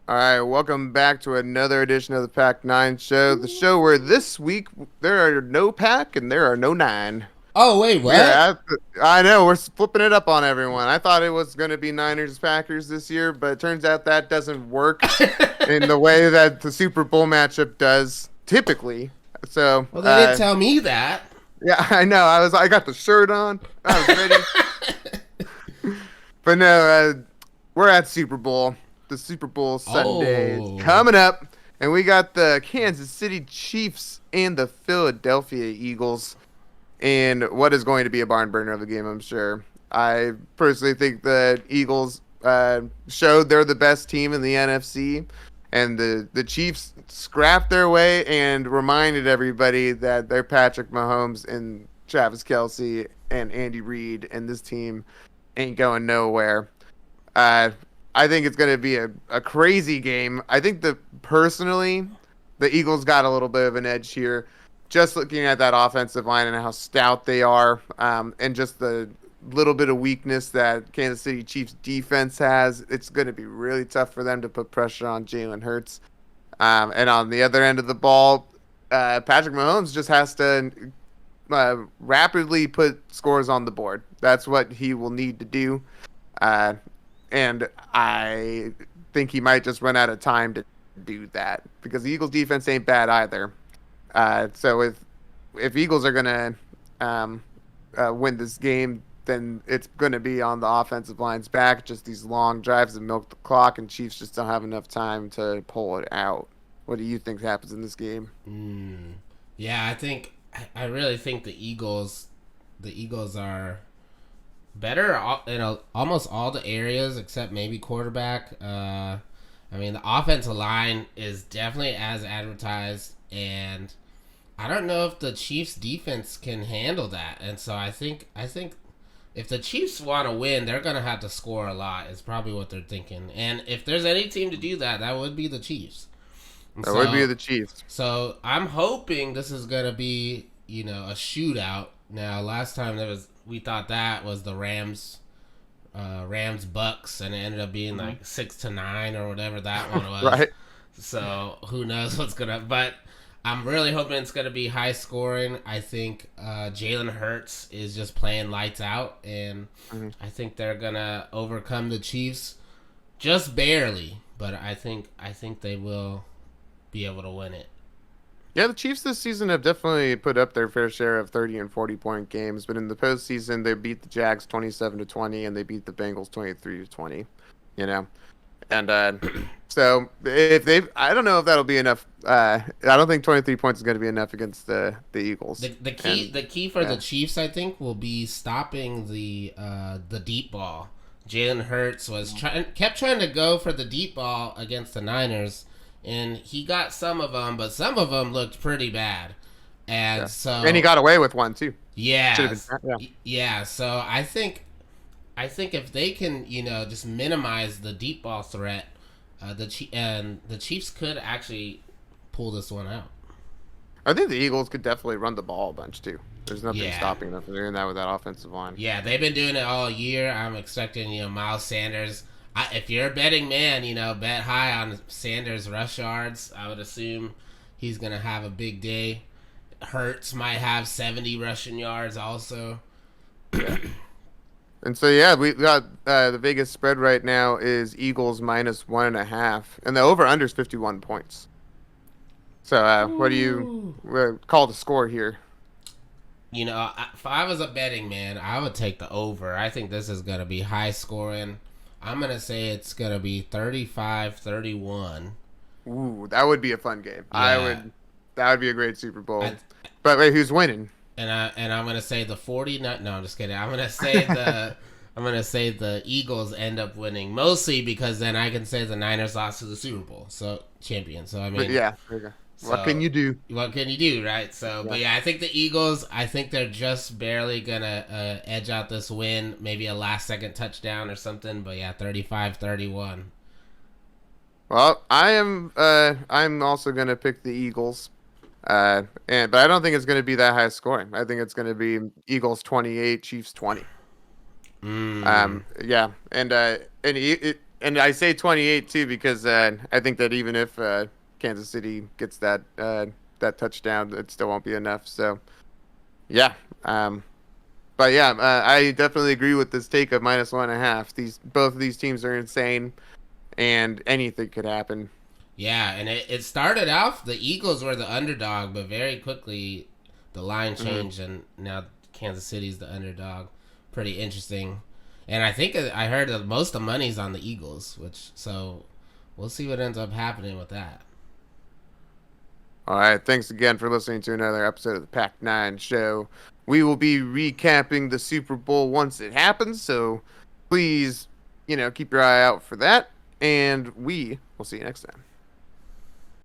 All right, welcome back to another edition of the Pack 9 show. The show where this week there are no Pack and there are no 9. Oh wait, We are what? I know, we're flipping it up on everyone. I thought it was going to be Niners Packers this year, but it turns out that doesn't work in the way that the Super Bowl matchup does typically. So, Well, they didn't tell me that. yeah, I know. I got the shirt on. I was ready. But no, we're at Super Bowl. The Super Bowl Sunday is Oh, coming up, and we got the Kansas City Chiefs and the Philadelphia Eagles in what is going to be a barn burner of a game, I'm sure. I personally think the Eagles showed they're the best team in the NFC, and the Chiefs scrapped their way and reminded everybody that they're Patrick Mahomes and Travis Kelsey and Andy Reid, and this team ain't going nowhere. Uh, I think it's going to be a crazy game. I think personally, the Eagles got a little bit of an edge here. Just looking at that offensive line and how stout they are, and just the little bit of weakness that Kansas City Chiefs defense has, it's going to be really tough for them to put pressure on Jalen Hurts. And on the other end of the ball, Patrick Mahomes just has to rapidly put scores on the board. That's what he will need to do. Uh, and I think he might just run out of time to do that because the Eagles defense ain't bad either. So if Eagles are gonna um, win this game, then it's gonna be on the offensive line's back. Just these long drives that milk the clock, and Chiefs just don't have enough time to pull it out. What do you think happens in this game? yeah. I really think the Eagles are better in almost all the areas except maybe quarterback. I mean, the offensive line is definitely as advertised, and I don't know if the Chiefs' defense can handle that. And so I think if the Chiefs want to win, they're gonna have to score a lot. Is probably what they're thinking. And if there's any team to do that, that would be the Chiefs. And That would be so the Chiefs. so I'm hoping this is gonna be a shootout. Now last time we thought that was the Rams Bucks, and it ended up being Mhm. like 6-9 or whatever that one was. Right? So who knows what's gonna? But I'm really hoping it's gonna be high scoring. I think Jalen Hurts is just playing lights out, and Mhm. I think they're gonna overcome the Chiefs just barely. But I think they will be able to win it. Yeah, the Chiefs this season have definitely put up their fair share of 30 and 40-point games, but in the postseason they beat the Jags 27-20 and they beat the Bengals 23-20. You know, and so if they, I don't know if that'll be enough. I don't think 23 points is going to be enough against the Eagles. The And key for the yeah, Chiefs, I think, will be stopping the deep ball. Jalen Hurts kept trying to go for the deep ball against the Niners, and he got some of them, but some of them looked pretty bad. And yeah, and he so, got away with one too. Should have yes, been. Yeah. yeah. So I think if they can, just minimize the deep ball threat, the Chiefs could actually pull this one out. I think the Eagles could definitely run the ball a bunch too. There's nothing Yeah, stopping them from doing that with that offensive line. yeah, they've been doing it all year. I'm expecting, Miles Sanders. If you're a betting man, bet high on Sanders rush yards. I would assume he's gonna have a big day. Hurts might have 70 rushing yards also. Yeah. And so yeah, we got the Vegas spread right now is Eagles -1.5, and the over under is 51 points. So what do you Ooh. call the score here? If I was a betting man, I would take the over. I think this is gonna be high scoring. I'm gonna say it's gonna be 35-31. Ooh, that would be a fun game. I Yeah, would. That would be a great Super Bowl. I, But wait, who's winning? and I'm gonna say the 40. No, I'm just kidding. I'm gonna say the Eagles end up winning mostly because then I can say the Niners lost to the Super Bowl, so champion. So I But mean, yeah, there you go. What can so you do? what can you do, right? So, Yeah. but yeah, I think the Eagles. I think they're just barely gonna edge out this win. Maybe a last second touchdown or something. But yeah, 35-31. Well, I'm also gonna pick the Eagles. But I don't think it's gonna be that high scoring. I think it's gonna be Eagles 28, Chiefs 20. Mm. Yeah, and and I say 28 too because I think that even if Kansas City gets that touchdown, it still won't be enough. So yeah, um, but yeah, I definitely agree with this take of -1.5. These both of these teams are insane, and anything could happen. Yeah, and it started off the Eagles were the underdog, but very quickly the line Hmm. changed, and now Kansas City's the underdog. Pretty interesting. And I think I heard that most of the money's on the Eagles, which so we'll see what ends up happening with that. All right, thanks again for listening to another episode of the Pac 9 Show. We will be recapping the Super Bowl once it happens, so please, keep your eye out for that, and we will see you next time.